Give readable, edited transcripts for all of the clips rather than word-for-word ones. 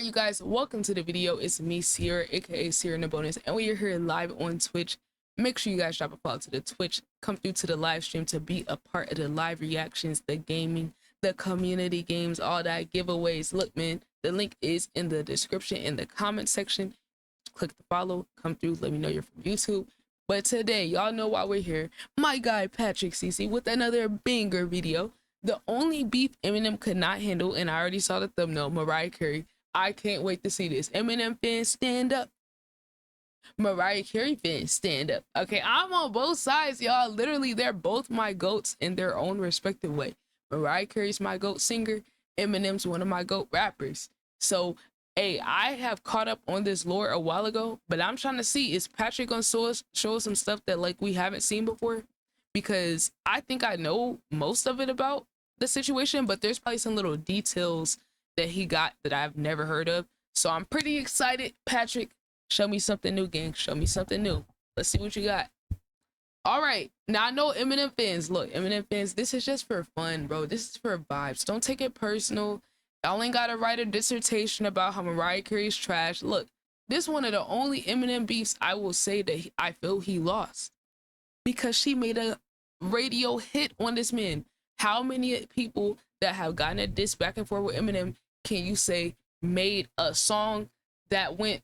you guys, welcome to the video. It's me, Ciara, aka Ciara in the bonus, and we are here live on Twitch. Make sure you guys drop a follow to the Twitch, come through to the live stream to be a part of the live reactions, the gaming, the community games, all that, giveaways. Look, man, the link is in the description in the comment section. Click the follow, come through, let me know you're from YouTube. But today, y'all know why we're here. My guy Patrick CC with another banger video. The only beef Eminem could not handle, and I already saw the thumbnail, Mariah Carey. I can't wait to see this. Eminem fans, stand up. Mariah Carey fans, stand up. Okay, I'm on both sides, y'all. Literally, they're both my goats in their own respective way. Mariah Carey's my goat singer. Eminem's one of my goat rappers. So, hey, I have caught up on this lore a while ago, but I'm trying to see, is Patrick gonna show us some stuff that like we haven't seen before? Because I think I know most of it about the situation, but there's probably some little details that he got that I've never heard of. So I'm pretty excited. Patrick, show me something new, gang. Show me something new. Let's see what you got. All right, now I know Eminem fans, look, Eminem fans, this is just for fun, bro. This is for vibes. Don't take it personal. Y'all ain't gotta write a dissertation about how Mariah Carey's trash. Look, this is one of the only Eminem beefs I will say that I feel he lost, because she made a radio hit on this man. How many people that have gotten a diss back and forth with Eminem can you say made a song that went,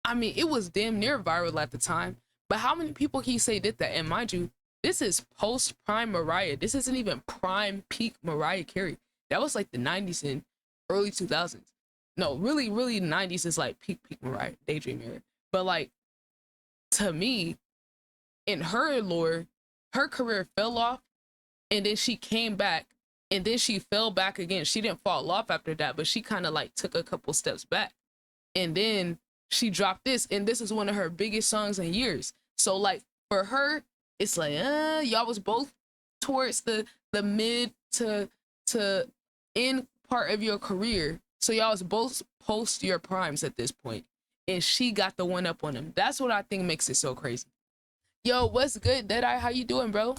I mean, it was damn near viral at the time, but how many people can you say did that? And mind you, this is post-prime Mariah. This isn't even prime peak Mariah Carey. That was like the 90s and early 2000s. No, really 90s is like peak Mariah, Daydream era. But like, to me, in her lore, her career fell off, and then she came back, and then she fell back again. She didn't fall off after that, but she kind of like took a couple steps back, and then she dropped this, and this is one of her biggest songs in years. So like for her, it's like y'all was both towards the mid to end part of your career, so y'all was both post your primes at this point, and she got the one up on him. That's what I think makes it so crazy. Yo, what's good, Deadeye? How you doing, bro?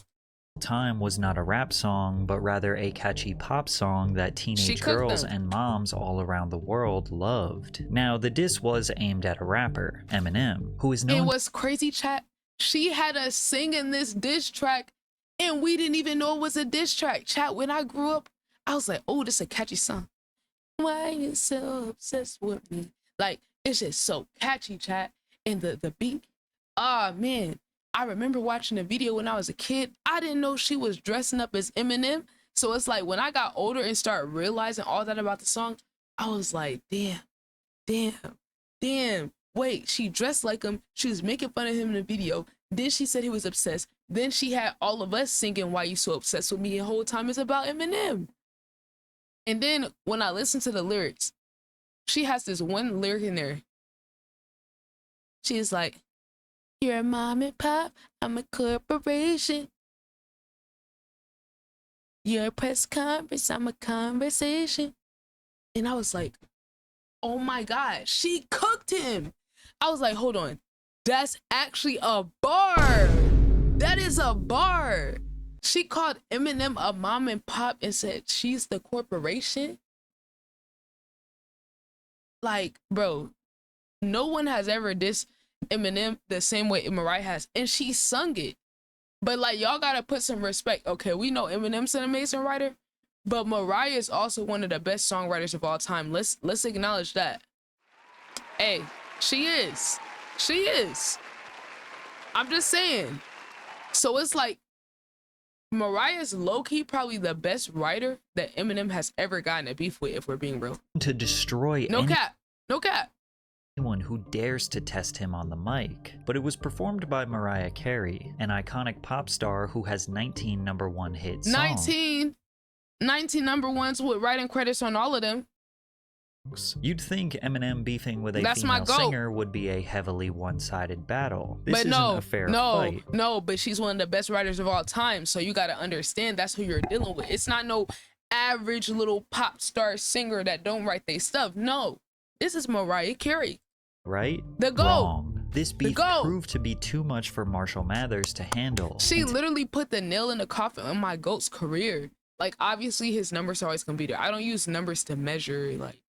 Time was not a rap song, but rather a catchy pop song that teenage girls and moms all around the world loved. Now, the diss was aimed at a rapper, Eminem, who is known— It was crazy, chat. She had us singing this diss track, and we didn't even know it was a diss track. Chat, when I grew up, I was like, oh, this is a catchy song. Why you so obsessed with me? Like, it's just so catchy, chat. And the beat, ah, man. I remember watching the video when I was a kid. I didn't know she was dressing up as Eminem. So it's like when I got older and started realizing all that about the song, I was like, damn. Wait, she dressed like him. She was making fun of him in the video. Then she said he was obsessed. Then she had all of us singing Why You So Obsessed With Me the whole time it's about Eminem. And then when I listen to the lyrics, she has this one lyric in there. She's like, you're a mom and pop, I'm a corporation. You're a press conference, I'm a conversation. And I was like, oh my God, she cooked him. I was like, hold on, that's actually a bar. That is a bar. She called Eminem a mom and pop and said she's the corporation. Like, bro, no one has ever dissed Eminem the same way Mariah has, and she sung it. But like, y'all gotta put some respect. Okay, we know Eminem's an amazing writer, but Mariah is also one of the best songwriters of all time. Let's acknowledge that. Hey, she is I'm just saying. So it's like Mariah's low-key probably the best writer that Eminem has ever gotten a beef with, if we're being real. To destroy no cap anyone who dares to test him on the mic. But it was performed by Mariah Carey, an iconic pop star who has 19 #1 hit songs. 19 number ones with writing credits on all of them. You'd think Eminem beefing with a female singer would be a heavily one-sided battle. This isn't a fair fight. No, but she's one of the best writers of all time, so you gotta understand that's who you're dealing with. It's not no average little pop star singer that don't write their stuff. No, this is Mariah Carey. Right? The GOAT. Wrong. This beef proved to be too much for Marshall Mathers to handle. She literally put the nail in the coffin on my GOAT's career. Like, obviously his numbers are always gonna be there. I don't use numbers to measure like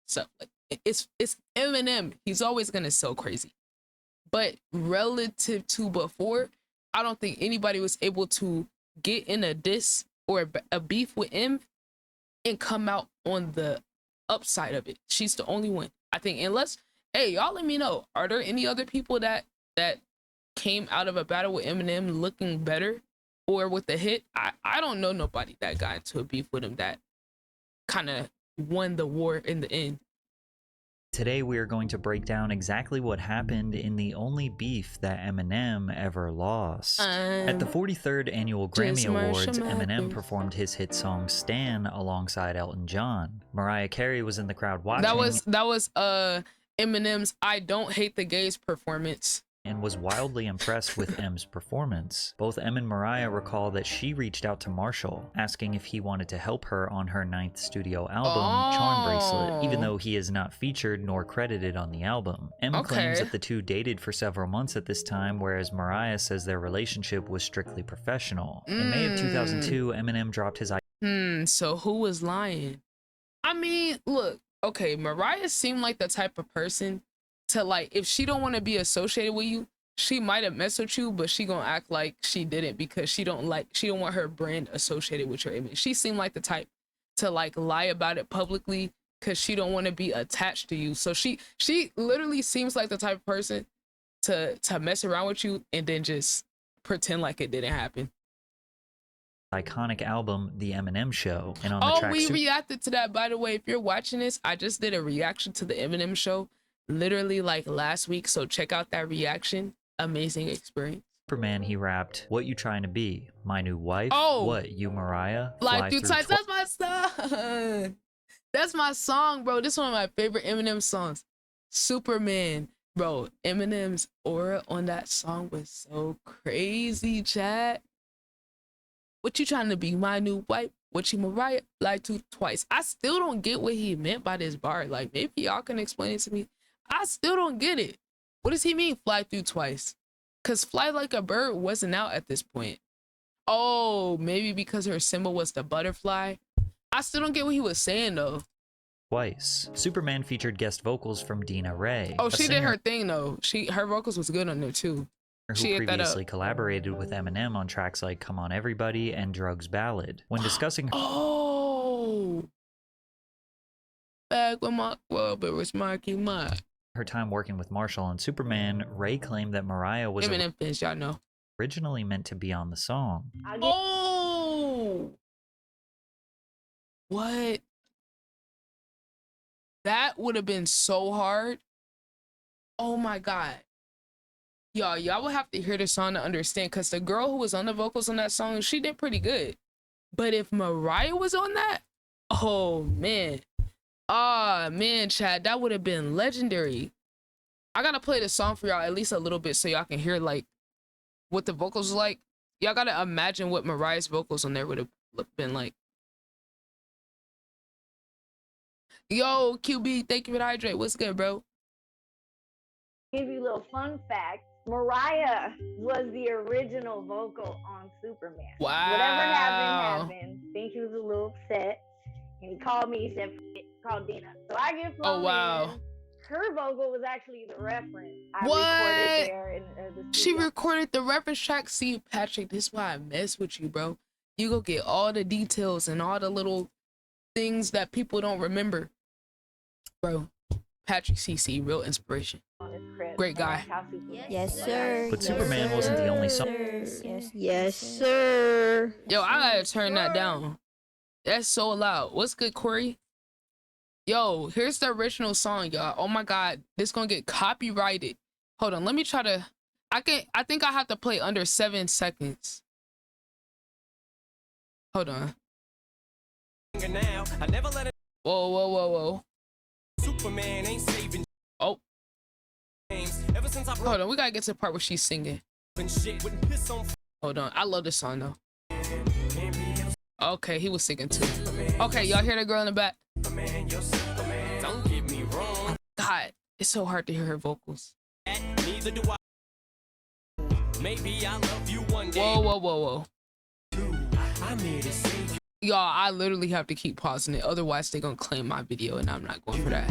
stuff. Like, it's Eminem. He's always gonna sell crazy. But relative to before, I don't think anybody was able to get in a diss or a beef with him and come out on the upside of it. She's the only one, I think. Unless, hey, y'all let me know, are there any other people that came out of a battle with Eminem looking better or with the hit? I don't know nobody that got into a beef with him that kind of won the war in the end. Today we are going to break down exactly what happened in the only beef that Eminem ever lost. At the 43rd Annual Grammy Awards, Eminem performed his hit song Stan alongside Elton John. Mariah Carey was in the crowd watching. That was Eminem's I Don't Hate the Gays performance. And was wildly impressed with M's performance. Both Em and Mariah recall that she reached out to Marshall, asking if he wanted to help her on her 9th studio album, Charm Bracelet, even though he is not featured nor credited on the album. Em claims that the two dated for several months at this time, whereas Mariah says their relationship was strictly professional. In May of 2002, Eminem dropped his So who was lying? I mean, look, okay, Mariah seemed like the type of person to, like, if she don't want to be associated with you, she might have messed with you, but she gonna act like she didn't because she don't want her brand associated with your image. She seemed like the type to like lie about it publicly because she don't want to be attached to you. So she literally seems like the type of person to mess around with you and then just pretend like it didn't happen. Iconic album, The Eminem Show, and on the track we reacted to that, by the way. If you're watching this, I just did a reaction to The Eminem Show literally like last week, so check out that reaction. Amazing experience. Superman, he rapped, "What you trying to be? My new wife? What, you Mariah? Fly through tights." That's my song. That's my song, bro. This is one of my favorite Eminem songs. Superman, bro. Eminem's aura on that song was so crazy, chat. What you trying to be? My new wife? What you Mariah? Fly through twice. I still don't get what he meant by this bar. Like, maybe y'all can explain it to me. I still don't get it. What does he mean, fly through twice? Because Fly Like a Bird wasn't out at this point. Oh, maybe because her symbol was the butterfly. I still don't get what he was saying, though. Twice. Superman featured guest vocals from Dina Ray. Oh, she did her thing, though. Her vocals was good on there, too. Who previously collaborated with Eminem on tracks like Come On Everybody and Drugs Ballad. When discussing back when my but was Marky Mark. Her time working with Marshall on Superman, Ray claimed that Mariah was Eminem fans, y'all know, originally meant to be on the song. What? That would have been so hard. Oh my god. Y'all would have to hear the song to understand, because the girl who was on the vocals on that song, she did pretty good. But if Mariah was on that, oh man. Man, Chad, that would have been legendary. I gotta play the song for y'all at least a little bit so y'all can hear like what the vocals like. Y'all gotta imagine what Mariah's vocals on there would have been like. Yo, QB, thank you for the hydrate. What's good, bro? Give you a little fun fact. Mariah was the original vocal on Superman. Wow. Whatever happened. I think he was a little upset. And he called me, he said, call Dina. So I get phone in. Her vocal was actually the reference. I recorded there in the studio. She recorded the reference track. See, Patrick, this is why I mess with you, bro. You go get all the details and all the little things that people don't remember. Bro, Patrick CC, real inspiration. Great guy. Yes, sir. But Superman wasn't the only song. Yes, sir. Yo, I gotta turn that down. That's so loud. What's good, Corey? Yo, here's the original song, y'all. Oh my god, this gonna get copyrighted. Hold on, let me try to. I think I have to play under 7 seconds. Hold on. Whoa. Superman ain't saving. Oh. Ever since I hold on, we gotta get to the part where she's singing. Hold on, I love this song though. Okay, he was singing too. Okay, y'all hear that girl in the back? Don't get me wrong. God, it's so hard to hear her vocals. Neither do I. Maybe I'll love you one day. Whoa. I'm here to save you. Y'all, I literally have to keep pausing it. Otherwise, they're gonna claim my video and I'm not going for that.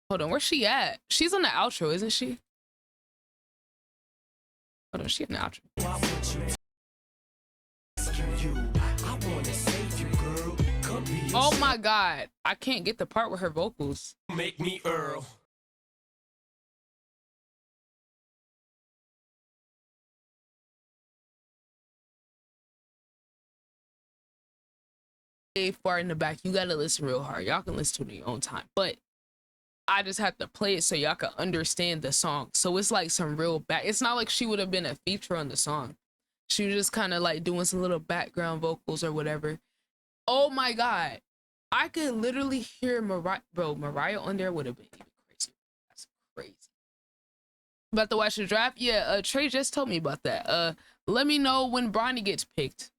Hold on, where's she at? She's on the outro, isn't she? Hold on, she in the outro. Oh my God, I can't get the part with her vocals. Make me Earl. Far in the back, you gotta listen real hard. Y'all can listen to it in your own time, but I just have to play it so y'all can understand the song. So it's like some real back. It's not like she would have been a feature on the song. She was just kind of like doing some little background vocals or whatever. Oh my God, I could literally hear Mariah. Bro, Mariah on there would have been even crazy. That's crazy. About to watch the draft? Yeah, Trey just told me about that. Let me know when Bronny gets picked.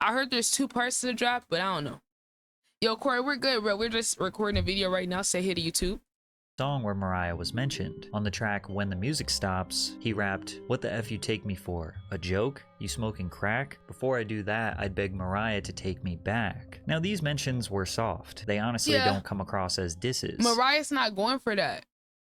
I heard there's 2 parts to the draft, but I don't know. Yo, Corey, we're good, bro. We're just recording a video right now. Say hey to YouTube. Song where Mariah was mentioned. On the track When the Music Stops, he rapped, "What the F you take me for? A joke? You smoking crack? Before I do that, I'd beg Mariah to take me back." Now these mentions were soft. They honestly don't come across as disses. Mariah's not going for that.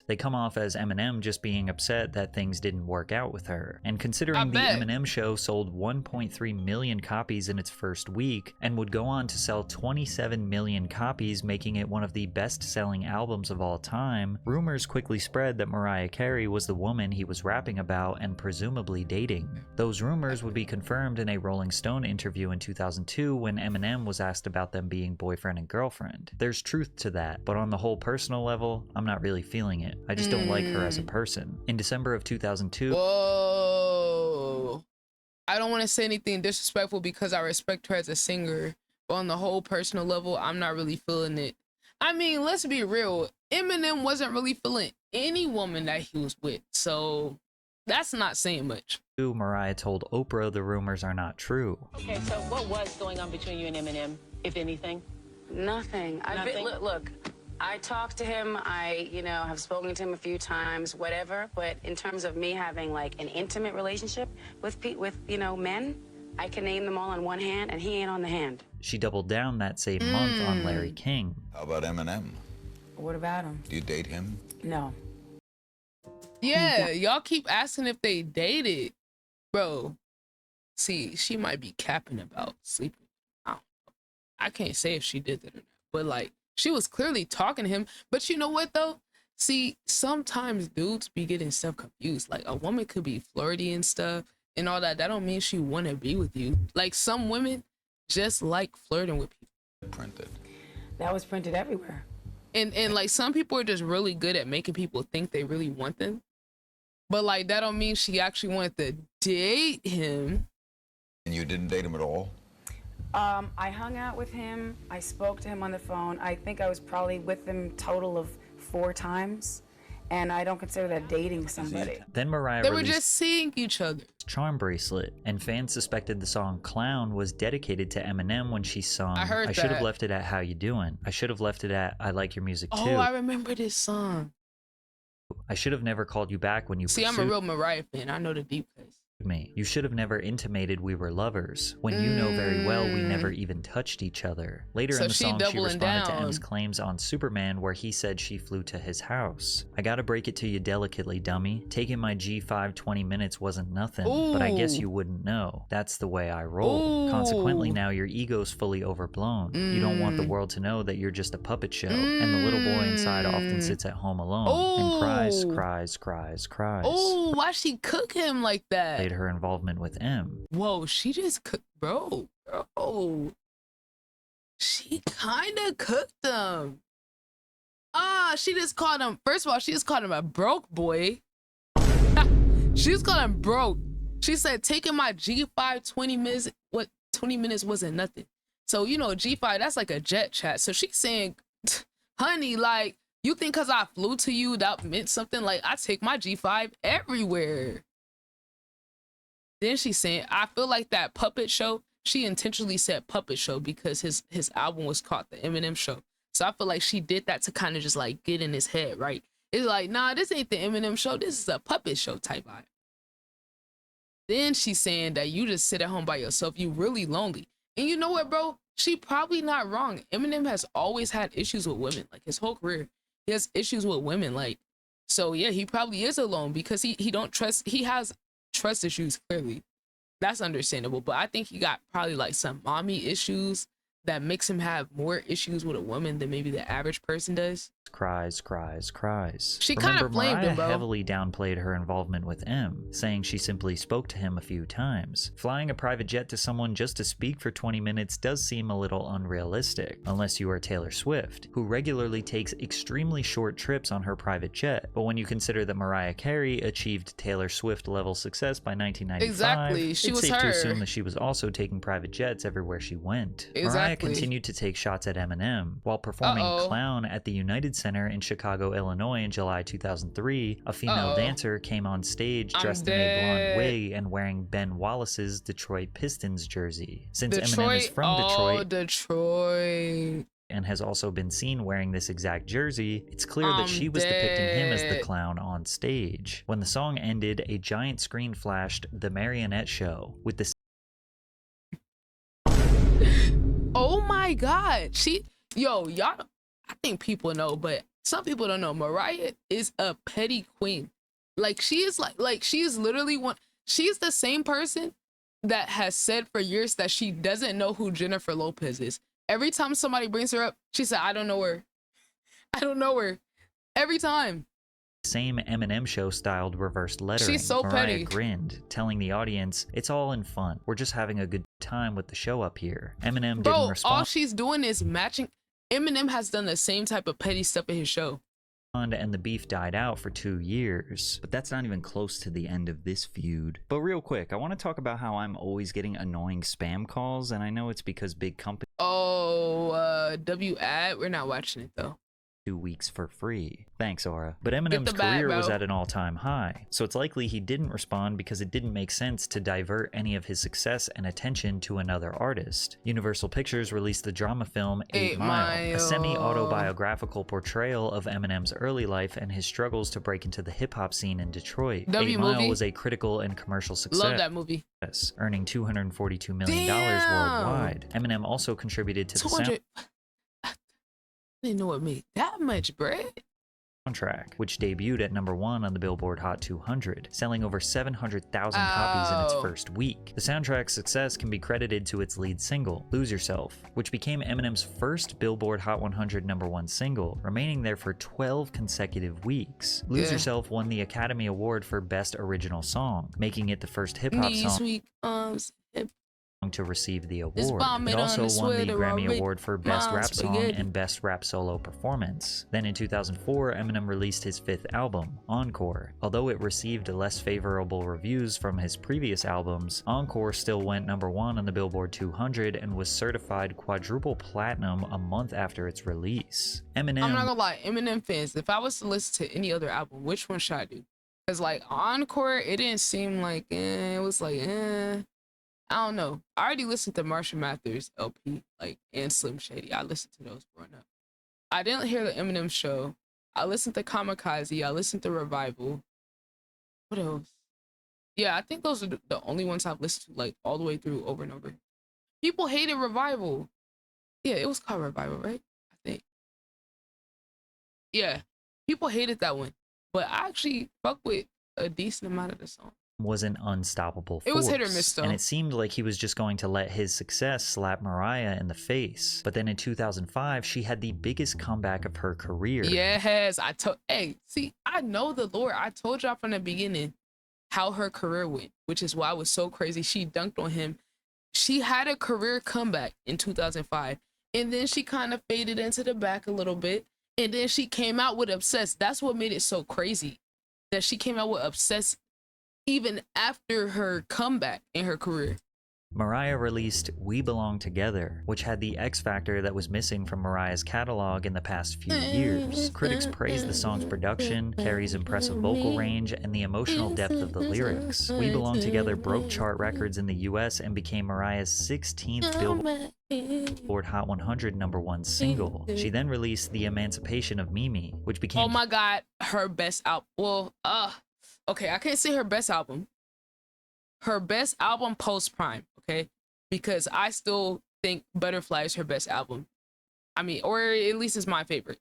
They come off as Eminem just being upset that things didn't work out with her. And considering the Eminem show sold 1.3 million copies in its first week and would go on to sell 27 million copies, making it one of the best-selling albums of all time, rumors quickly spread that Mariah Carey was the woman he was rapping about and presumably dating. Those rumors would be confirmed in a Rolling Stone interview in 2002 when Eminem was asked about them being boyfriend and girlfriend. There's truth to that, but on the whole personal level, I'm not really feeling it. I just don't like her as a person. In December of 2002... Whoa. I don't want to say anything disrespectful because I respect her as a singer, but on the whole personal level, I'm not really feeling it. I mean, let's be real. Eminem wasn't really feeling any woman that he was with, so that's not saying much. Mariah told Oprah the rumors are not true. Okay, so what was going on between you and Eminem, if anything? Nothing. Look, I talked to him. I, have spoken to him a few times, whatever. But in terms of me having like an intimate relationship with men, I can name them all on one hand, and he ain't on the hand. She doubled down that same month on Larry King. How about Eminem? What about him? Do you date him? No. Yeah, y'all keep asking if they dated. Bro, see, she might be capping about sleeping. I can't say if she did that or not, but like, she was clearly talking to him. But you know what though? See, sometimes dudes be getting stuff confused. Like a woman could be flirty and stuff and all that. That don't mean she want to be with you. Like some women just like flirting with people. Printed. That was printed everywhere. And like some people are just really good at making people think they really want them. But like that don't mean she actually wanted to date him. And you didn't date him at all? I hung out with him. I spoke to him on the phone. I think I was probably with him total of 4 times. And I don't consider that dating somebody. Then Mariah They were just seeing each other. Charm Bracelet, and fans suspected the song Clown was dedicated to Eminem when she sung, I should have left it at How You Doing. I should have left it at I Like Your Music Too. Oh, I remember this song. I should have never called you back when you See, I'm a real Mariah fan. I know the deep cuts. Me. You should have never intimated we were lovers, when you know very well we never even touched each other. Later in the song, she responded to M's claims on Superman where he said she flew to his house. I gotta break it to you delicately, dummy. Taking my G5 20 minutes wasn't nothing, but I guess you wouldn't know. That's the way I roll. Consequently, now your ego's fully overblown. You don't want the world to know that you're just a puppet show, and the little boy inside often sits at home alone and cries. Oh, why she cook him like that? Her involvement with M. Whoa, she just cooked, bro. She kind of cooked him. She just called him, first of all, she just called him a broke boy. She just called him broke. She said, taking my G5 20 minutes, 20 minutes wasn't nothing. So, G5, that's like a jet chat. So she's saying, honey, like, you think because I flew to you, that meant something? Like, I take my G5 everywhere. Then she's saying, I feel like that puppet show, she intentionally said puppet show because his album was called The Eminem Show. So I feel like she did that to kind of just like get in his head, right? It's like, nah, this ain't the Eminem Show. This is a puppet show type vibe. Then she's saying that you just sit at home by yourself. You really lonely. And you know what, bro? She probably not wrong. Eminem has always had issues with women. Like his whole career, He has issues with women, like, so yeah, he probably is alone because he don't trust. He has trust issues, clearly. That's understandable, but I think he got probably like some mommy issues that makes him have more issues with a woman than maybe the average person does. Cries. She kind of blamed Mariah him, bro. heavily downplayed her involvement with M, saying she simply spoke to him a few times. Flying a private jet to someone just to speak for 20 minutes does seem a little unrealistic, unless you are Taylor Swift, who regularly takes extremely short trips on her private jet. But when you consider that Mariah Carey achieved Taylor Swift level success by 1995, exactly, she was it's safe her. to assume that she was also taking private jets everywhere she went. Exactly. Mariah continued to take shots at Eminem while performing Clown at the United Center in Chicago, Illinois in July 2003. A female dancer came on stage dressed in a blonde wig and wearing Ben Wallace's Detroit Pistons jersey. Since Eminem is from Detroit and has also been seen wearing this exact jersey, it's clear that she was depicting him as the clown on stage. When the song ended, a giant screen flashed The Marionette Show with the oh my god, y'all, I think people know, but some people don't know. Mariah is a petty queen. Like, she is she is literally she's the same person that has said for years that she doesn't know who Jennifer Lopez is. Every time somebody brings her up, she said, I don't know her. Every time. Same Eminem Show styled reversed lettering. She's so Mariah petty. grinned, telling the audience, it's all in fun. We're just having a good time with the show up here. Eminem Bro, didn't respond. all she's doing is matching. Eminem has done the same type of petty stuff in his show. And the beef died out for 2 years. But that's not even close to the end of this feud. But real quick, I want to talk about how I'm always getting annoying spam calls, and I know it's because big companies W-ad, we're not watching it though. 2 weeks for free. Thanks, Aura. But Eminem's career was at an all-time high, so it's likely he didn't respond because it didn't make sense to divert any of his success and attention to another artist. Universal Pictures released the drama film 8 Mile, a semi-autobiographical portrayal of Eminem's early life and his struggles to break into the hip-hop scene in Detroit. 8 Mile was a critical and commercial success. Love that movie. Earning $242 million worldwide. Eminem also contributed to the soundtrack. I didn't know it made that much bread. Soundtrack, which debuted at #1 on the Billboard Hot 200, selling over 700,000 copies in its first week. The soundtrack's success can be credited to its lead single, Lose Yourself, which became Eminem's first Billboard Hot 100 #1 single, remaining there for 12 consecutive weeks. Lose Yourself won the Academy Award for Best Original Song, making it the first hip-hop song to receive the award. It also won the Grammy Award for Best Rap Song and Best Rap Solo Performance. Then in 2004, Eminem released his 5th album, Encore. Although it received less favorable reviews from his previous albums, Encore still went #1 on the Billboard 200 and was certified quadruple platinum a month after its release. Eminem... I'm not gonna lie, Eminem fans, if I was to listen to any other album, which one should I do? Because like Encore, it didn't seem like, it was like, I don't know. I already listened to Marshall Mathers LP, and Slim Shady. I listened to those growing up. I didn't hear the Eminem Show. I listened to Kamikaze. I listened to Revival. What else? Yeah, I think those are the only ones I've listened to all the way through over and over. People hated Revival. Yeah, it was called Revival, right? I think. Yeah, people hated that one, but I actually fuck with a decent amount of the song. Was an unstoppable force. It was hit or miss though. And it seemed like he was just going to let his success slap Mariah in the face. But then in 2005, she had the biggest comeback of her career. Yes, see, I know the Lord. I told y'all from the beginning how her career went, which is why it was so crazy. She dunked on him. She had a career comeback in 2005. And then she kind of faded into the back a little bit. And then she came out with Obsessed. That's what made it so crazy. That she came out with Obsessed even after her comeback in her career. Mariah released We Belong Together, which had the X factor that was missing from Mariah's catalog in the past few years. Critics praised the song's production, Carey's impressive vocal range, and the emotional depth of the lyrics. We Belong Together broke chart records in the US and became Mariah's 16th Billboard Hot 100 #1 single. She then released The Emancipation of Mimi, which became... Oh my God, her best album. Well, okay, I can't say her best album. Her best album post-Prime, okay? Because I still think Butterfly is her best album. I mean, or at least it's my favorite.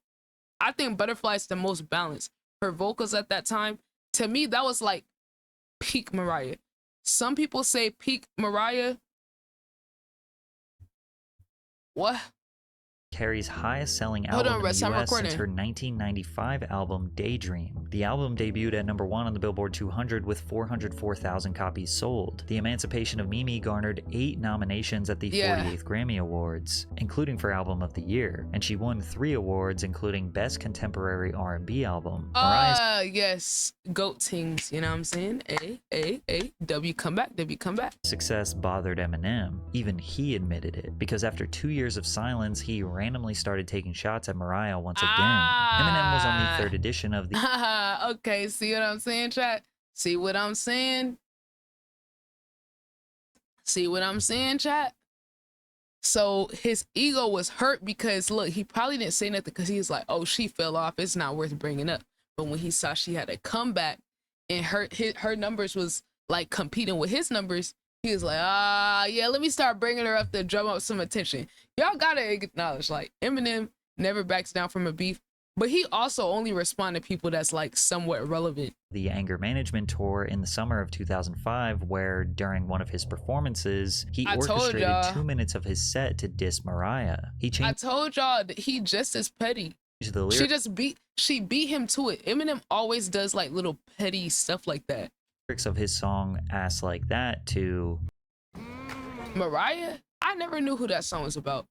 I think Butterfly is the most balanced. Her vocals at that time, to me, that was like peak Mariah. Some people say peak Mariah. What? Carey's highest selling album in the US since her 1995 album Daydream. The album debuted at #1 on the Billboard 200 with 404,000 copies sold. The Emancipation of Mimi garnered 8 nominations at the 48th Grammy Awards, including for Album of the Year, and she won 3 awards including Best Contemporary R&B Album. Yes, GOAT things, you know what I'm saying? W come back, W come back. Success bothered Eminem. Even he admitted it, because after 2 years of silence, he randomly started taking shots at Mariah once again. Eminem was on the 3rd edition of the... Okay, see what I'm saying, chat? See what I'm saying? See what I'm saying, chat? So his ego was hurt because, look, he probably didn't say nothing because he was like, oh, she fell off. It's not worth bringing up. But when he saw she had a comeback and her numbers was, like, competing with his numbers, he was like, yeah, let me start bringing her up to drum up some attention. Y'all gotta acknowledge, like, Eminem never backs down from a beef, but he also only responded to people that's, like, somewhat relevant. The Anger Management Tour in the summer of 2005, where during one of his performances, he orchestrated 2 minutes of his set to diss Mariah. I told y'all that he just as petty. She beat him to it. Eminem always does, like, little petty stuff like that. Of his song Ass Like That to Mariah? I never knew who that song was about.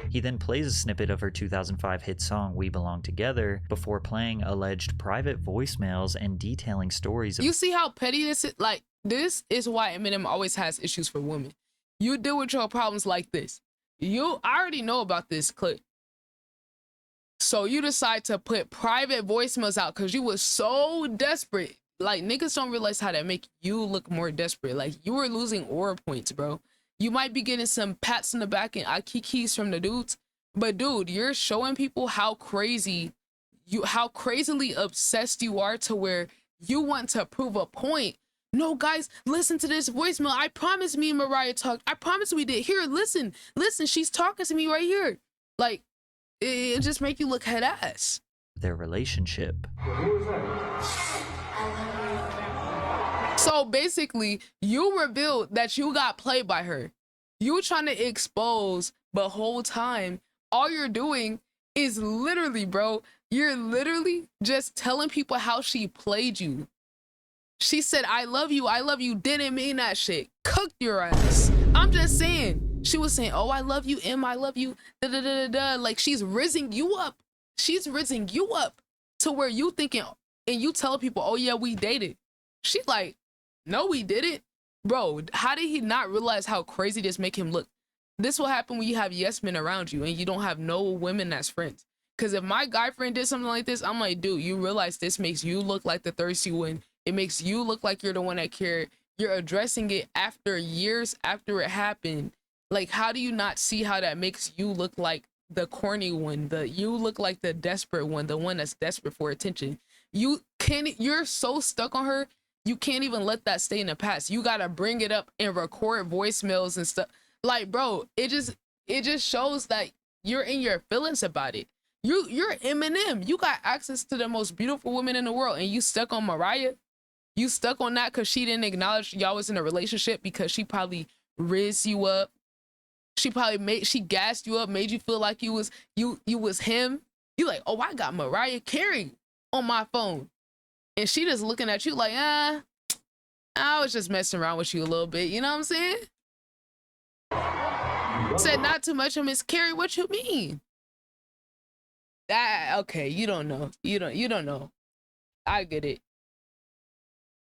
He then plays a snippet of her 2005 hit song We Belong Together before playing alleged private voicemails and detailing stories of... You see how petty this is? Like, this is why Eminem always has issues for women. You deal with your problems like this. I already know about this clip. So you decide to put private voicemails out because you were so desperate. Like, niggas don't realize how that make you look more desperate. Like, you were losing aura points, bro. You might be getting some pats in the back and akikis from the dudes, but dude, you're showing people how crazily obsessed you are to where you want to prove a point. No, guys, listen to this voicemail. I promise me and Mariah talked. I promise we did. Here, listen, she's talking to me right here. Like, it just make you look head ass. Their relationship. So basically, you revealed that you got played by her. You trying to expose, but whole time, all you're doing is literally, bro, you're literally just telling people how she played you. She said, I love you, didn't mean that shit. Cooked your ass. I'm just saying. She was saying, oh, I love you, Em, I love you, da-da-da-da-da. Like, she's rizzing you up. She's rizzing you up to where you thinking, and you tell people, oh yeah, we dated. She's like, no, we didn't. Bro, how did he not realize how crazy this make him look? This will happen when you have yes men around you and you don't have no women as friends. Because if my guy friend did something like this, I'm like, dude, you realize this makes you look like the thirsty one. It makes you look like you're the one that cared. You're addressing it after years after it happened. Like, how do you not see how that makes you look like the corny one? You look like the desperate one, the one that's desperate for attention. You're so stuck on her. You can't even let that stay in the past. You gotta bring it up and record voicemails and stuff. Like, bro, it just shows that you're in your feelings about it. You're Eminem. You got access to the most beautiful woman in the world, and you stuck on Mariah. You stuck on that because she didn't acknowledge y'all was in a relationship, because she probably rizzed you up. She gassed you up, made you feel like you was him. You like, oh, I got Mariah Carey on my phone. And she just looking at you like, I was just messing around with you a little bit. You know what I'm saying? Said not too much of Miss Carey. What you mean? Okay, you don't know. You don't know. I get it.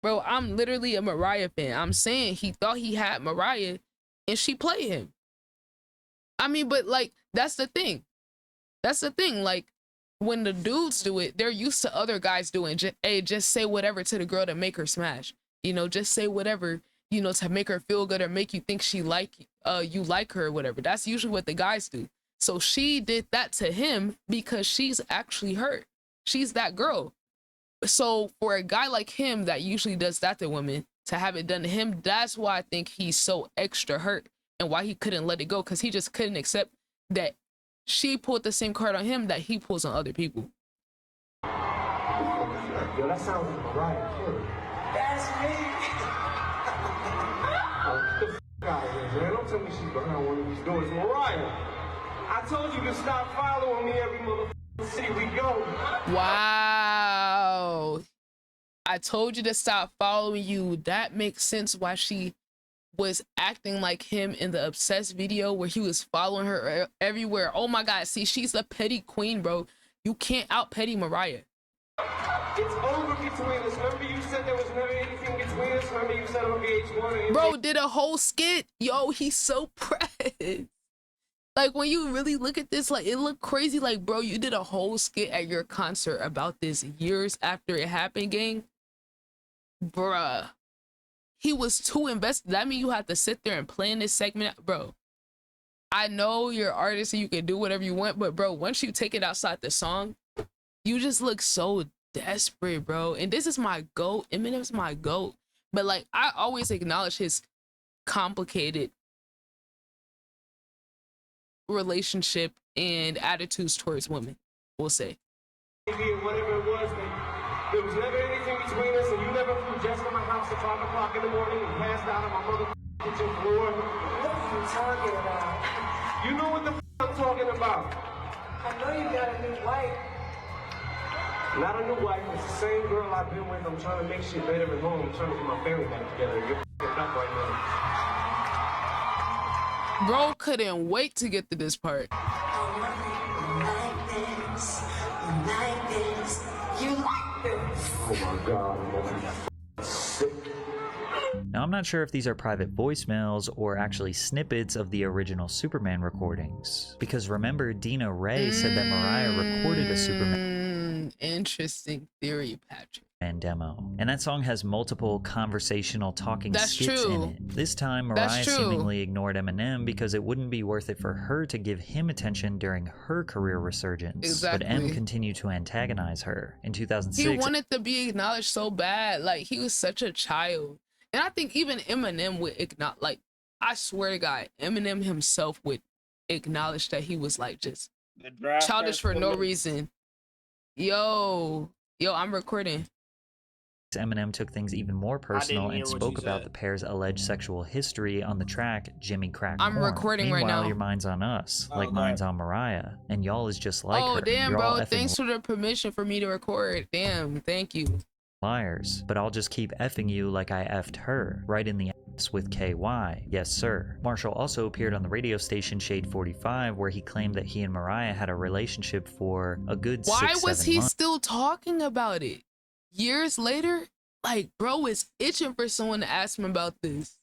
Bro, I'm literally a Mariah fan. I'm saying he thought he had Mariah and she played him. I mean, but like, that's the thing. Like, when the dudes do it, they're used to other guys doing, just say whatever to the girl to make her smash. You know, just say whatever, you know, to make her feel good or make you think you like her or whatever. That's usually what the guys do. So she did that to him because she's actually hurt. She's that girl. So for a guy like him that usually does that to women, to have it done to him, that's why I think he's so extra hurt and why he couldn't let it go, because he just couldn't accept that she pulled the same card on him that he pulls on other people. Yo, that sounds like Mariah Carey. That's me. Get the out of here, man. Don't tell me she's behind one of these doors. Mariah, I told you to stop following me every motherfucking city we go. Wow. I told you to stop following you. That makes sense why she was acting like him in the Obsessed video where he was following her everywhere. Oh my God. See, she's a petty queen, bro. You can't out petty Mariah. It's over between us. Remember you said there was never anything between us? Remember you said on VH1? Bro did a whole skit. Yo, he's so pressed. Like, when you really look at this, like, it looked crazy. Like, bro, you did a whole skit at your concert about this years after it happened, gang. Bruh. He was too invested. That means you have to sit there and plan this segment. Bro, I know you're an artist and you can do whatever you want, but, bro, once you take it outside the song, you just look so desperate, bro. And this is my GOAT. Eminem's my GOAT. But, like, I always acknowledge his complicated relationship and attitudes towards women, we'll say. Whatever it was, there was never anything between us, and you never flew just to my house at 5 o'clock in the morning and passed out on my motherfucking kitchen floor. What are you talking about? You know what the I'm talking about. I know you got a new wife. Not a new wife, it's the same girl I've been with. I'm trying to make shit better at home. I'm trying to get my family back together. You're up right now. Bro couldn't wait to get to this part. Oh my God, I'm sick. Now, I'm not sure if these are private voicemails or actually snippets of the original Superman recordings, because remember, Dina Ray said that Mariah recorded a Superman interesting theory, Patrick. demo, and that song has multiple conversational talking skits in it. This time, Mariah seemingly ignored Eminem because it wouldn't be worth it for her to give him attention during her career resurgence. Exactly. But M continued to antagonize her. In 2006, he wanted to be acknowledged so bad. Like, he was such a child. And I think even Eminem would acknowledge, like, I swear to God, Eminem himself would acknowledge that he was, like, just childish for no reason. Yo, I'm recording. Eminem took things even more personal and spoke about the pair's alleged sexual history on the track Jimmy Crack Corn. I'm recording right now. Your mind's on us, like mine's on Mariah, and y'all is just like her. Oh, damn, You're bro. Thanks for the permission for me to record. Damn, thank you. Liars, but I'll just keep effing you like I effed her, right in the ass with KY. Yes, sir. Marshall also appeared on the radio station Shade 45, where he claimed that he and Mariah had a relationship for a good 6-7 months. Why was he still talking about it? Years later? Like, bro is itching for someone to ask him about this.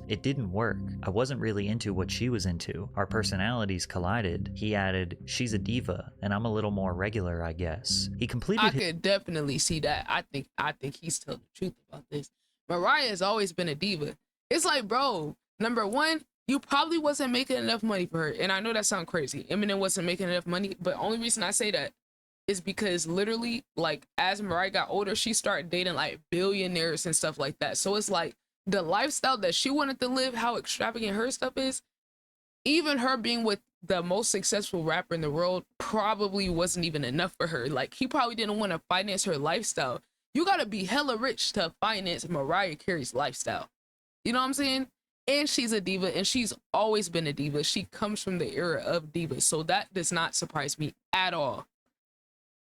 It didn't work. I wasn't really into what she was into. Our personalities collided. He added, she's a diva, and I'm a little more regular, I guess. He completed I could definitely see that. I think he's telling the truth about this. Mariah has always been a diva. It's like, bro, number one, you probably wasn't making enough money for her. And I know that sounds crazy. Eminem wasn't making enough money, but only reason I say that is because literally, like, as Mariah got older, she started dating like billionaires and stuff like that. So it's like the lifestyle that she wanted to live, how extravagant her stuff is, even her being with the most successful rapper in the world probably wasn't even enough for her. Like, he probably didn't want to finance her lifestyle. You gotta be hella rich to finance Mariah Carey's lifestyle. You know what I'm saying? And she's a diva, and she's always been a diva. She comes from the era of divas, so that does not surprise me at all.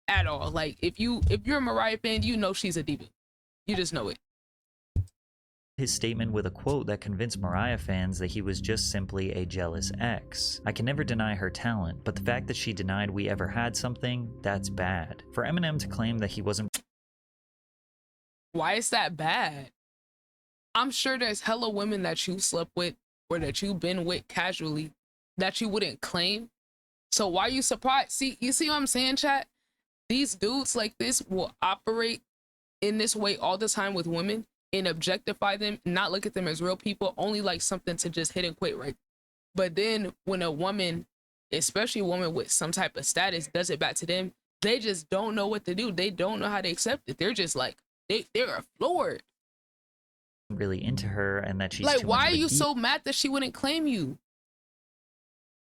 At all. Like, if you're a Mariah fan, you know she's a diva. You just know it. His statement with a quote that convinced Mariah fans that he was just simply a jealous ex. I can never deny her talent, but the fact that she denied we ever had something, that's bad. For Eminem to claim that he wasn't... Why is that bad? I'm sure there's hella women that you slept with or that you've been with casually that you wouldn't claim. So why are you surprised? See, you see what I'm saying, chat? These dudes like this will operate in this way all the time with women and objectify them, not look at them as real people, only like something to just hit and quit, right? But then when a woman, especially a woman with some type of status, does it back to them, They just don't know what to do. They don't know how to accept it. They're just like, they're floored. Really into her, and that she's like, too why much of are a you so mad that she wouldn't claim you?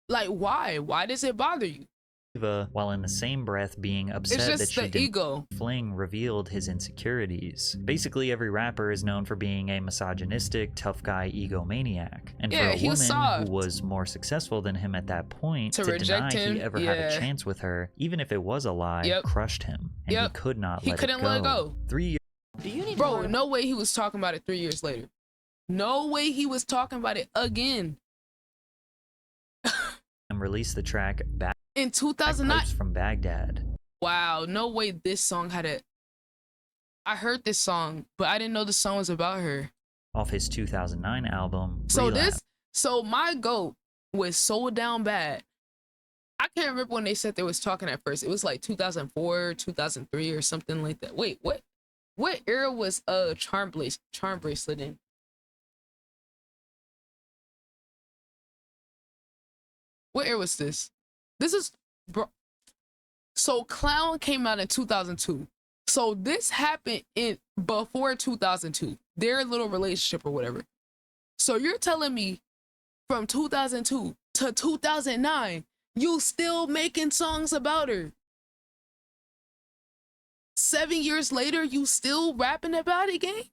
Like, why? Why does it bother you? diva, while in the same breath being upset that she didn't. Ego. Fling revealed his insecurities. Basically, every rapper is known for being a misogynistic, tough guy egomaniac. And for a woman who was more successful than him at that point, to deny he ever had a chance with her, even if it was a lie, crushed him. And he could not let it go. 3 years. Bro, no way he was talking about it 3 years later. No way he was talking about it again. And released the track Back in 2009 from Baghdad. Wow, no way this song had it. I heard this song, but I didn't know the song was about her. Off his 2009 album, So Relapse. so my GOAT was So Down Bad. I can't remember when they said they was talking at first. It was like 2004, 2003 or something like that. Wait, what era was Charm Bracelet in? What year was this? This is, bro. So Clown came out in 2002. So this happened in before 2002. Their little relationship or whatever. So you're telling me from 2002 to 2009, you still making songs about her? 7 years later, you still rapping about it, gang?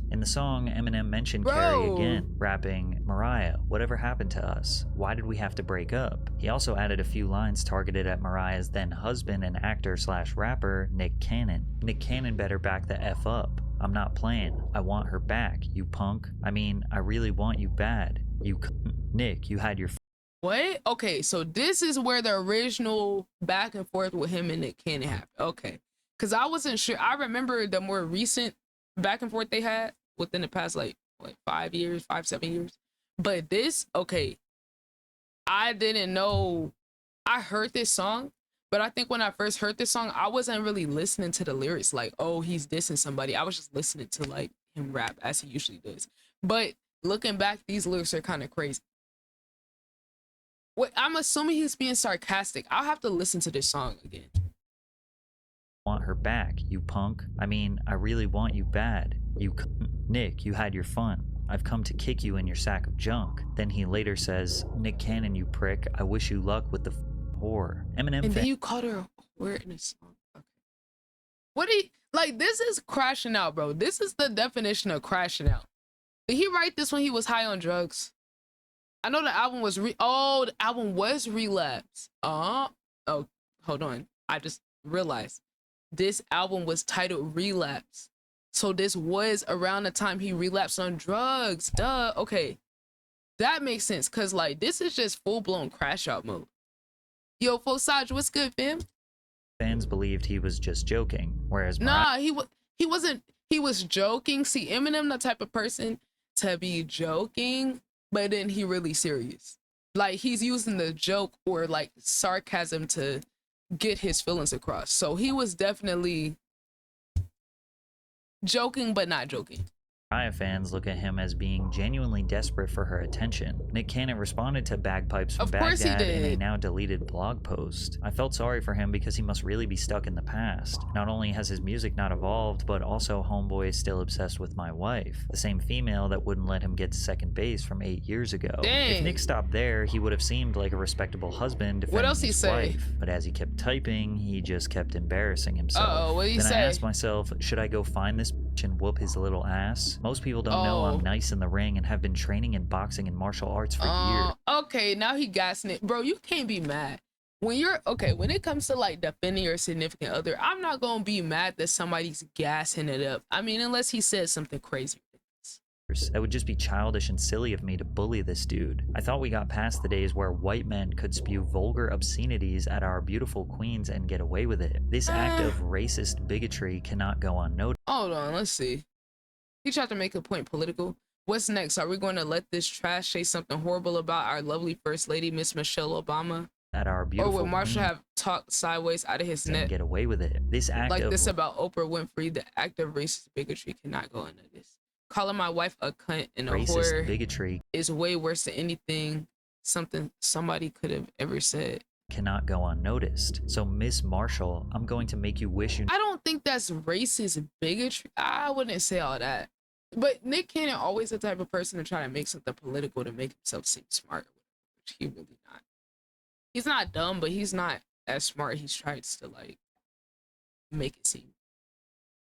In the song, Eminem mentioned Carrie again, rapping, "Mariah, whatever happened to us? Why did we have to break up?" He also added a few lines targeted at Mariah's then husband and actor/rapper, Nick Cannon. Nick Cannon better back the F up. I'm not playing. I want her back, you punk. I mean, I really want you bad. Nick, you had your... What? Okay, so this is where the original back and forth with him and Nick Cannon happened. Okay. Because I wasn't sure. I remember the more recent back and forth they had within the past like 5 years, 7 years. But this, okay, I didn't know. I heard this song, but I think when I first heard this song, I wasn't really listening to the lyrics like, oh, he's dissing somebody. I was just listening to like him rap as he usually does. But looking back, these lyrics are kind of crazy. Wait, I'm assuming he's being sarcastic. I'll have to listen to this song again. Want her back, you punk. I mean, I really want you bad. Nick, you had your fun. I've come to kick you in your sack of junk. Then he later says, Nick Cannon, you prick. I wish you luck with the whore. Eminem. And then you called her a whore in this song. Okay. What do you, like, this is crashing out, bro. This is the definition of crashing out. Did he write this when he was high on drugs? I know the album was the album was Relapse. Oh, hold on. I just realized. This album was titled Relapse. So this was around the time he relapsed on drugs. Duh. Okay. That makes sense. Cause like this is just full-blown crash out mode. Yo, Fosage, what's good, fam? Fans believed he was just joking. Whereas nah, he wasn't. He was joking. See, Eminem the type of person to be joking, but then he really serious. Like he's using the joke or like sarcasm to get his feelings across. So he was definitely joking, but not joking. Mariah fans look at him as being genuinely desperate for her attention. Nick Cannon responded to Bagpipes from Baghdad in a now deleted blog post. I felt sorry for him because he must really be stuck in the past. Not only has his music not evolved, but also homeboy is still obsessed with my wife, the same female that wouldn't let him get to second base from 8 years ago. Dang. If Nick stopped there, he would have seemed like a respectable husband defending his wife. But as he kept typing, he just kept embarrassing himself. What did he say? Then I asked myself, should I go find this bitch and whoop his little ass? Most people don't know I'm nice in the ring and have been training in boxing and martial arts for years. Okay, now he gassing it. Bro, you can't be mad. When you're, okay, when it comes to like defending your significant other, I'm not gonna be mad that somebody's gassing it up. I mean, unless he says something crazy. That would just be childish and silly of me to bully this dude. I thought we got past the days where white men could spew vulgar obscenities at our beautiful queens and get away with it. This act of racist bigotry cannot go unnoticed. Hold on, let's see. He tried to make a point political. What's next? Are we going to let this trash say something horrible about our lovely First Lady, Miss Michelle Obama? At our beautiful or will Marshall have talked sideways out of his neck? Get away with it. This act like this about Oprah Winfrey, the act of racist bigotry cannot go unnoticed. Calling my wife a cunt and a whore bigotry is way worse than anything somebody could have ever said. cannot go unnoticed. So Miss Marshall, I'm going to make you wish you... I don't think that's racist bigotry. I wouldn't say all that. But Nick Cannon always the type of person to try to make something political to make himself seem smart, which he really not. He's not dumb, but he's not as smart. He's trying to like make it seem.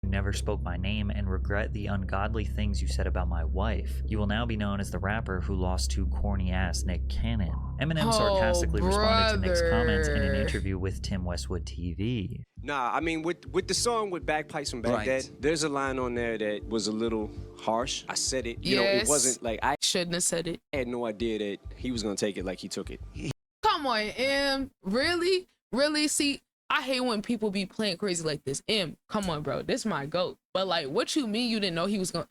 Never spoke my name and regret the ungodly things you said about my wife. You will now be known as the rapper who lost to corny-ass Nick Cannon. Eminem sarcastically responded to Nick's comments in an interview with Tim Westwood TV. Nah, I mean, with the song with Bagpipes from Baghdad, there's a line on there that was a little harsh. I said it, you know, it wasn't like I shouldn't have said it. I had no idea that he was gonna take it like he took it. Come on, Em. Really? Really? See, I hate when people be playing crazy like this. Em, come on, bro. This my goat. But like, what you mean you didn't know he was gonna...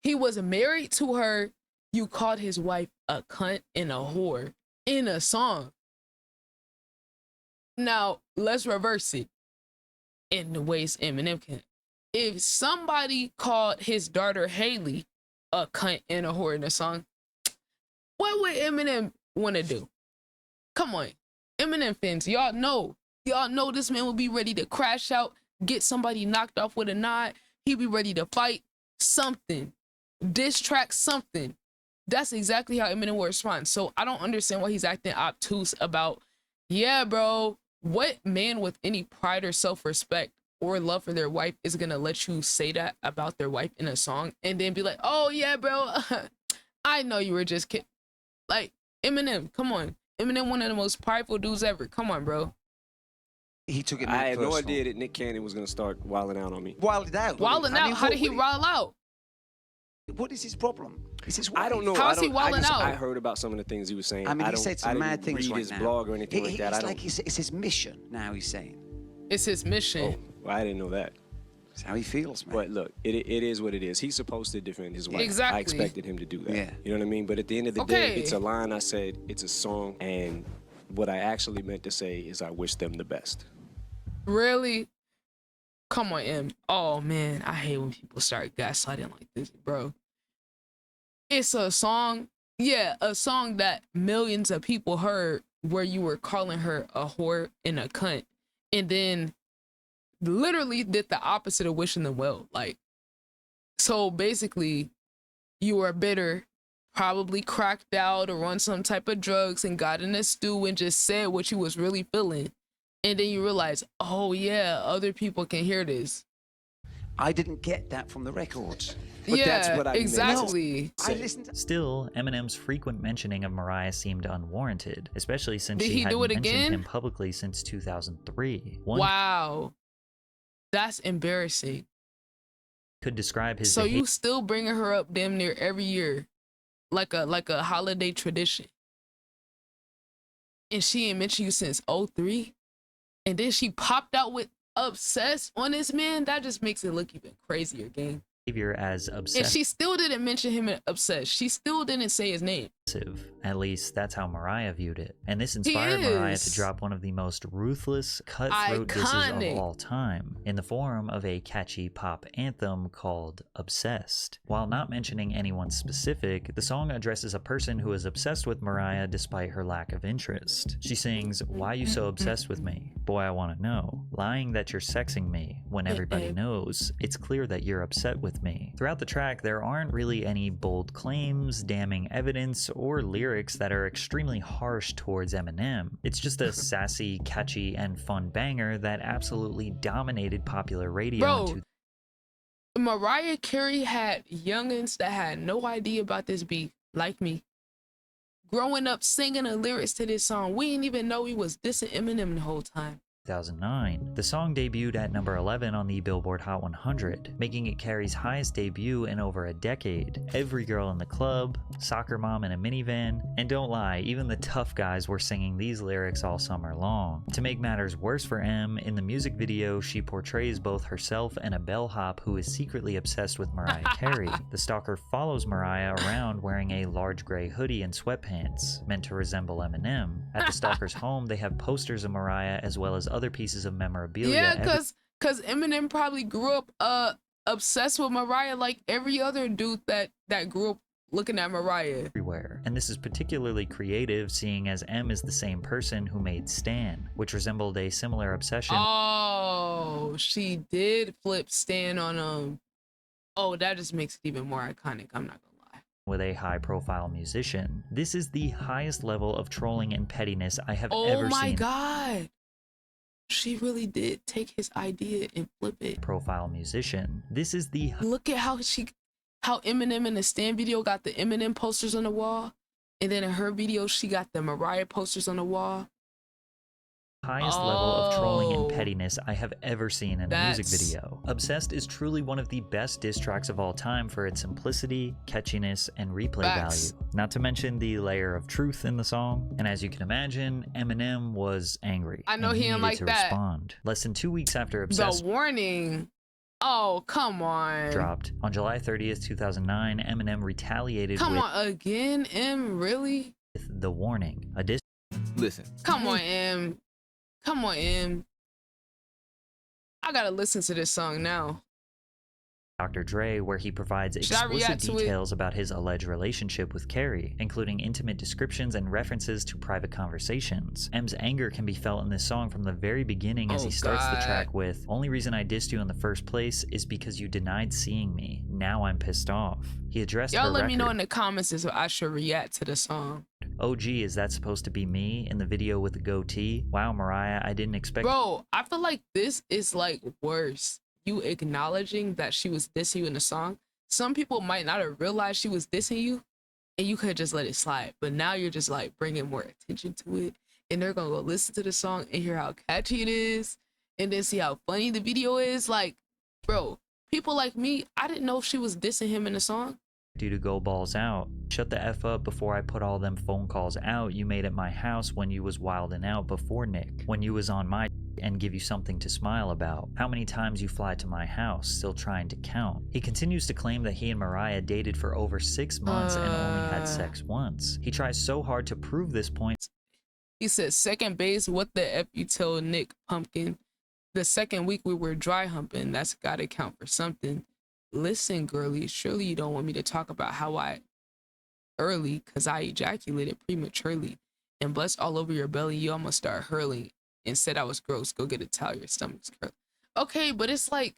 He was married to her. You called his wife a cunt and a whore in a song. Now, let's reverse it in the ways Eminem can. If somebody called his daughter Haley a cunt and a whore in a song, what would Eminem want to do? Come on. Eminem fans, y'all know this man will be ready to crash out, get somebody knocked off with a nod. He'd be ready to fight something, diss track something. That's exactly how Eminem will respond. So I don't understand why he's acting obtuse about, yeah, bro, what man with any pride or self-respect or love for their wife is gonna let you say that about their wife in a song and then be like, oh yeah, bro, I know you were just kidding. Like, Eminem, come on. Eminem, one of the most prideful dudes ever. Come on, bro. He took it. I had no idea that Nick Cannon was gonna start wilding out on me. Wilded out. Wilding out? How did he wild out? What is his problem? Is his I don't know. How is he wilding out? I heard about some of the things he was saying. I mean, he said some mad things read right his now. blog or anything like that. It's like it's his mission now. He's saying it's his mission. Oh, well, I didn't know that. That's how he feels, man. But look, it is what it is. He's supposed to defend his wife. Exactly. I expected him to do that. Yeah. You know what I mean? But at the end of the day, it's a line I said, it's a song, and what I actually meant to say is I wish them the best. Really? Come on, Em. Oh man, I hate when people start gaslighting like this, bro. It's a song, yeah, a song that millions of people heard where you were calling her a whore and a cunt, and then literally did the opposite of wishing them well. Like, so basically, you were bitter, probably cracked out or on some type of drugs and got in a stew and just said what you was really feeling. And then you realize, oh yeah, other people can hear this. I didn't get that from the records. But yeah, that's what I exactly. I listened. Still, Eminem's frequent mentioning of Mariah seemed unwarranted, especially since Did she he hadn't do it mentioned again? him publicly since 2003. Wow, that's embarrassing. Could describe his So you still bringing her up damn near every year, like a holiday tradition, and she ain't mentioned you since 03, and then she popped out with obsessed on this man. That just makes it look even crazier, gang. behavior as obsessive. And she still didn't mention him in obsessed. She still didn't say his name. At least that's how Mariah viewed it. And this inspired Mariah to drop one of the most ruthless, cutthroat disses of all time in the form of a catchy pop anthem called Obsessed. While not mentioning anyone specific, the song addresses a person who is obsessed with Mariah despite her lack of interest. She sings, "Why you so obsessed with me? Boy, I wanna know. Lying that you're sexing me when everybody knows. It's clear that you're upset with me." Throughout the track, there aren't really any bold claims, damning evidence, or lyrics that are extremely harsh towards Eminem. It's just a sassy, catchy, and fun banger that absolutely dominated popular radio. Bro, Mariah Carey had youngins that had no idea about this beat, like me. Growing up singing the lyrics to this song, we didn't even know he was dissing Eminem the whole time. 2009. The song debuted at number 11 on the Billboard Hot 100, making it Carey's highest debut in over a decade. Every girl in the club, soccer mom in a minivan, and don't lie, even the tough guys were singing these lyrics all summer long. To make matters worse for Em, in the music video, she portrays both herself and a bellhop who is secretly obsessed with Mariah Carey. The stalker follows Mariah around wearing a large gray hoodie and sweatpants, meant to resemble Eminem. At the stalker's home, they have posters of Mariah as well as other pieces of memorabilia. Yeah, cause Eminem probably grew up obsessed with Mariah like every other dude that grew up looking at Mariah. Everywhere. And this is particularly creative, seeing as M is the same person who made Stan, which resembled a similar obsession. Oh, she did flip Stan on Oh, that just makes it even more iconic. I'm not gonna lie. With a high-profile musician. This is the highest level of trolling and pettiness I have ever seen. Oh my God. She really did take his idea and flip it. Profile musician. This is the... Look at how Eminem in the Stan video got the Eminem posters on the wall. And then in her video, she got the Mariah posters on the wall. Highest level of trolling and pettiness I have ever seen in a music video. Obsessed is truly one of the best diss tracks of all time for its simplicity, catchiness, and replay value. Not to mention the layer of truth in the song. And as you can imagine, Eminem was angry. I know he didn't like that. Respond. Less than 2 weeks after Obsessed... The Warning. Oh, come on. Dropped. On July 30th, 2009, Eminem retaliated Come on, again, M? Really? With The Warning. A diss... Listen. Come on, M. Come on, Em. I gotta listen to this song now. Dr. Dre, where he provides explicit details about his alleged relationship with Carrie, including intimate descriptions and references to private conversations. M's anger can be felt in this song from the very beginning as he starts the track with, "Only reason I dissed you in the first place is because you denied seeing me. Now I'm pissed off." He addressed her record. Y'all let me know in the comments if I should react to the song. "Oh gee, is that supposed to be me in the video with the goatee? Wow, Mariah, I didn't expect..." Bro, I feel like this is like worse. You acknowledging that she was dissing you in the song. Some people might not have realized she was dissing you and you could just let it slide. But now you're just like bringing more attention to it. And they're going to go listen to the song and hear how catchy it is. And then see how funny the video is. Like, bro, people like me, I didn't know if she was dissing him in the song. "Due to go balls out. Shut the F up before I put all them phone calls out you made at my house when you was wildin' out before Nick. When you was on my and give you something to smile about. How many times you fly to my house, still trying to count." He continues to claim that he and Mariah dated for over 6 months and only had sex once. He tries so hard to prove this point. He said, "Second base, what the F you tell Nick, pumpkin? The second week we were dry humping. That's gotta count for something. Listen, girlie, surely you don't want me to talk about how I early, cause I ejaculated prematurely and blessed all over your belly. You almost start hurling and said I was gross. Go get a towel, your stomach's curling." Okay, but it's like,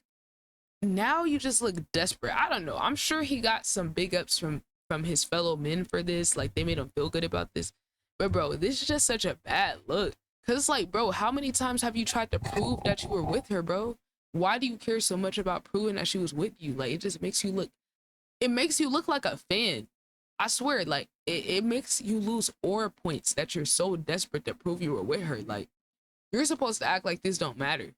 now you just look desperate. I don't know. I'm sure he got some big ups from his fellow men for this. Like, they made him feel good about this. But bro, this is just such a bad look. Cause it's like, bro, how many times have you tried to prove that you were with her, bro? Why do you care so much about proving that she was with you? Like, it just makes you look like a fan. I swear, like, it makes you lose aura points that you're so desperate to prove you were with her. Like, you're supposed to act like this don't matter.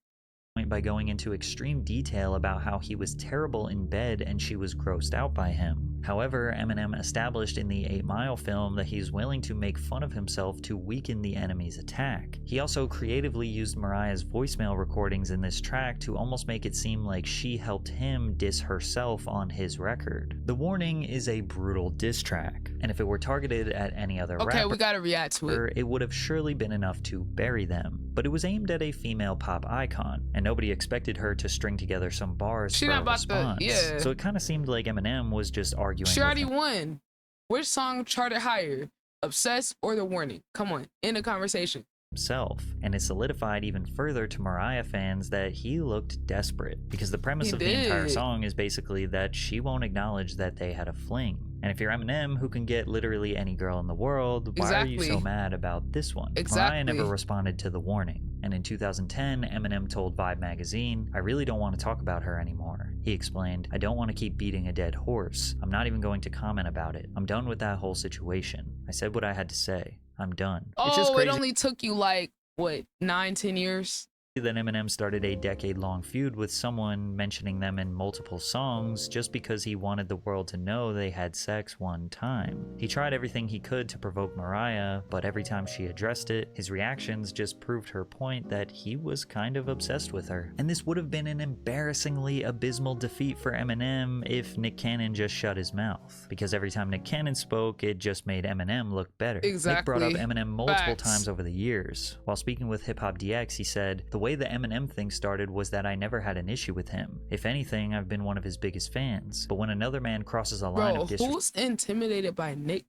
By going into extreme detail about how he was terrible in bed and she was grossed out by him. However, Eminem established in the 8 Mile film that he's willing to make fun of himself to weaken the enemy's attack. He also creatively used Mariah's voicemail recordings in this track to almost make it seem like she helped him diss herself on his record. The Warning is a brutal diss track, and if it were targeted at any other rapper, we gotta react to it. It would have surely been enough to bury them. But it was aimed at a female pop icon, and nobody expected her to string together some bars for a response. So it kind of seemed like Eminem was just arguing. She already won. Which song charted higher, Obsessed or The Warning? Come on, end the conversation. Himself, and it solidified even further to Mariah fans that he looked desperate, because the premise of the entire song is basically that she won't acknowledge that they had a fling. And if you're Eminem, who can get literally any girl in the world, why are you so mad about this one? Mariah never responded to The Warning, and in 2010, Eminem told Vibe magazine, "I really don't want to talk about her anymore." He explained, "I don't want to keep beating a dead horse. I'm not even going to comment about it. I'm done with that whole situation. I said what I had to say. I'm done." Oh, it's just crazy. It only took you like, what, 9-10 years? Then Eminem started a decade-long feud with someone mentioning them in multiple songs just because he wanted the world to know they had sex one time. He tried everything he could to provoke Mariah, but every time she addressed it, his reactions just proved her point that he was kind of obsessed with her. And this would have been an embarrassingly abysmal defeat for Eminem if Nick Cannon just shut his mouth. Because every time Nick Cannon spoke, it just made Eminem look better. Nick brought up Eminem multiple times over the years. While speaking with Hip Hop DX, he said, "The way the Eminem thing started was that I never had an issue with him. If anything, I've been one of his biggest fans. But when another man crosses a line of disrespect, who's intimidated by Nick?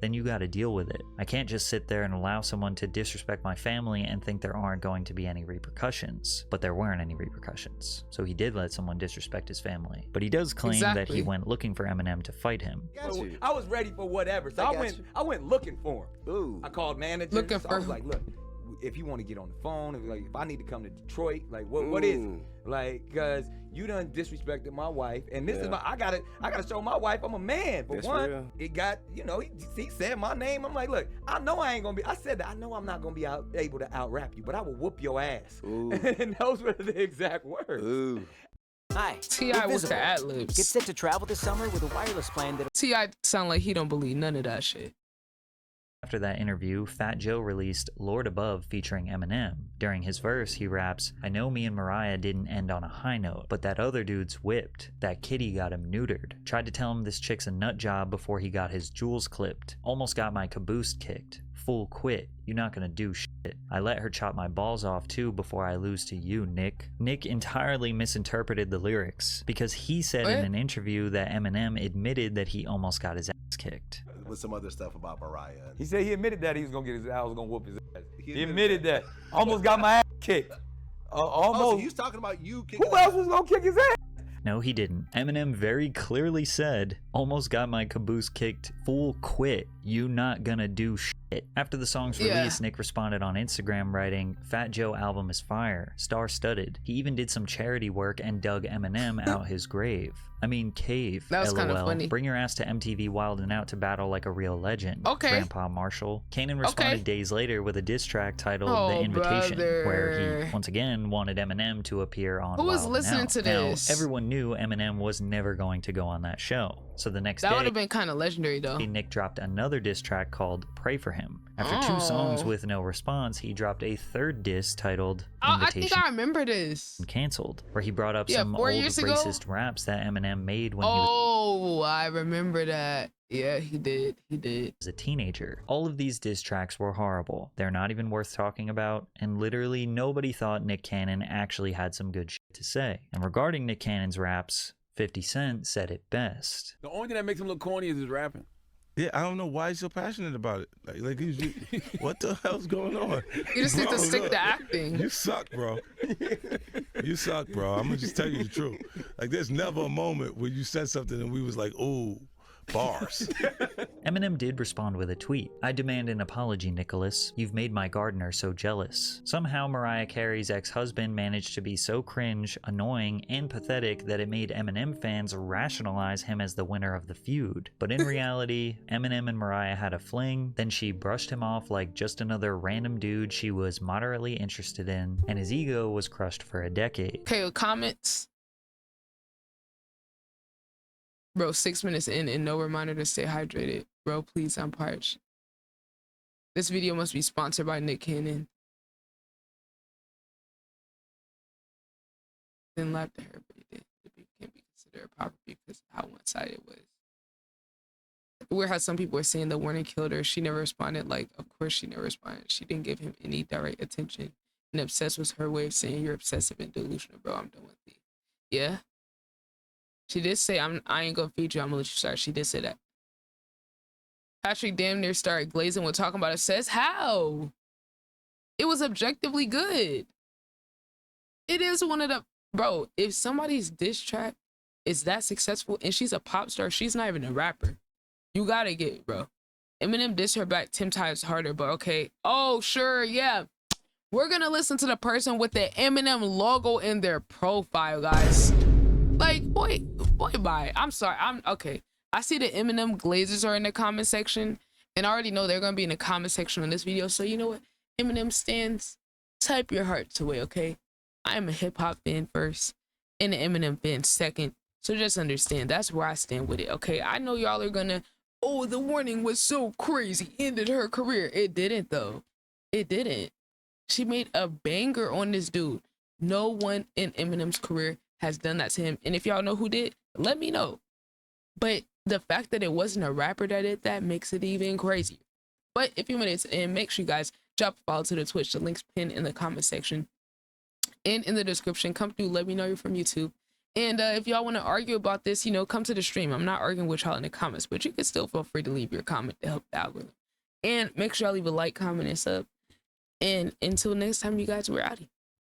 Then you gotta deal with it. I can't just sit there and allow someone to disrespect my family and think there aren't going to be any repercussions. But there weren't any repercussions. So he did let someone disrespect his family. But he does claim that he went looking for Eminem to fight him. I was ready for whatever, so I went looking for him. Ooh. I called managers. Looking for I was like, look, if you want to get on the phone, if I need to come to Detroit, like what is it? Like, cause you done disrespected my wife, and this is I gotta show my wife I'm a man. But it got, he said my name. I'm like, look, I know I ain't gonna be. I said that I know I'm not gonna be able to out rap you, but I will whoop your ass. And those were the exact words. Ooh. Hi, T.I. with the ad-libs. Get set to travel this summer with a wireless plan that T.I. sound like he don't believe none of that shit. After that interview, Fat Joe released Lord Above featuring Eminem. During his verse, he raps, "I know me and Mariah didn't end on a high note, but that other dude's whipped. That kitty got him neutered. Tried to tell him this chick's a nut job before he got his jewels clipped. Almost got my caboose kicked. Full quit. You not gonna do shit. I let her chop my balls off too before I lose to you, Nick." Nick entirely misinterpreted the lyrics because he said in an interview that Eminem admitted that he almost got his ass kicked. With some other stuff about Mariah. He said he admitted that he was gonna get his ass, was gonna whoop his ass. He admitted that. Almost got my ass kicked. Almost. Oh, so he's talking about you kicking. Who else was gonna kick his ass? No, he didn't. Eminem very clearly said, "Almost got my caboose kicked. Full quit. You not gonna do shit." After the song's release, Nick responded on Instagram writing, "Fat Joe album is fire. Star-studded. He even did some charity work and dug Eminem out his grave. I mean, cave. That was kind of funny. Bring your ass to MTV Wild 'N Out to battle like a real legend. Okay. Grandpa Marshall." Kanan responded days later with a diss track titled The Invitation, where he once again wanted Eminem to appear on Who was Wild 'N listening Out. to this? Now, everyone knew Eminem was never going to go on that show. So the next day, that would have been kind of legendary though. Nick dropped another diss track called Pray For Him. After 2 songs with no response, he dropped a third diss titled Invitation. I think I remember this. Canceled, where he brought up some 4 old years ago? racist raps that Eminem made when he Oh, I remember that. Yeah, he did. was a teenager. All of these diss tracks were horrible. They're not even worth talking about, and literally nobody thought Nick Cannon actually had some good shit to say. And regarding Nick Cannon's raps, 50 Cent said it best. The only thing that makes him look corny is his rapping. Yeah, I don't know why he's so passionate about it. Like what the hell's going on? You just need to stick to acting. You suck, bro. You suck, bro. I'm gonna just tell you the truth. Like, there's never a moment where you said something and we was like, ooh, bars. Eminem did respond with a tweet. "I demand an apology, Nicholas. You've made my gardener so jealous." Somehow Mariah Carey's ex-husband managed to be so cringe, annoying, and pathetic that it made Eminem fans rationalize him as the winner of the feud. But in reality, Eminem and Mariah had a fling, then she brushed him off like just another random dude she was moderately interested in, and his ego was crushed for a decade. Okay, comments. Bro, 6 minutes in and no reminder to stay hydrated. Bro, please, I'm parched. This video must be sponsored by Nick Cannon. Didn't laugh at her, but he did. It can't be considered a proper because of how one-sided it was. Where how some people were saying the warning killed her. She never responded. Like, of course she never responded. She didn't give him any direct attention. And obsessed was her way of saying you're obsessive and delusional, bro. I'm done with you. Yeah. She did say, I ain't gonna feed you, I'm gonna let you start. She did say that. Patrick damn near started glazing when talking about it. Says how? It was objectively good. It is one of the, bro, if somebody's diss track is that successful and she's a pop star, she's not even a rapper. You gotta get it, bro. Eminem dissed her back 10 times harder, but okay. Oh, sure, yeah. We're gonna listen to the person with the Eminem logo in their profile, guys. Like, boy, bye. I'm sorry. Okay. I see the Eminem Glazers are in the comment section, and I already know they're gonna be in the comment section on this video. So you know what? Eminem stands. Type your hearts away, okay? I am a hip hop fan first, and an Eminem fan second. So just understand that's where I stand with it, okay? I know y'all are gonna, oh, the warning was so crazy, ended her career. It didn't though. It didn't. She made a banger on this dude. No one in Eminem's career has done that to him. And if y'all know who did, let me know. But the fact that it wasn't a rapper that did that makes it even crazier. But if you want to, and make sure you guys drop a follow to the Twitch. The link's pinned in the comment section and in the description. Come through, let me know you're from YouTube. And if y'all want to argue about this, you know, come to the stream. I'm not arguing with y'all in the comments, but you can still feel free to leave your comment to help the algorithm. And make sure y'all leave a like, comment, and sub. And until next time, you guys, we're out.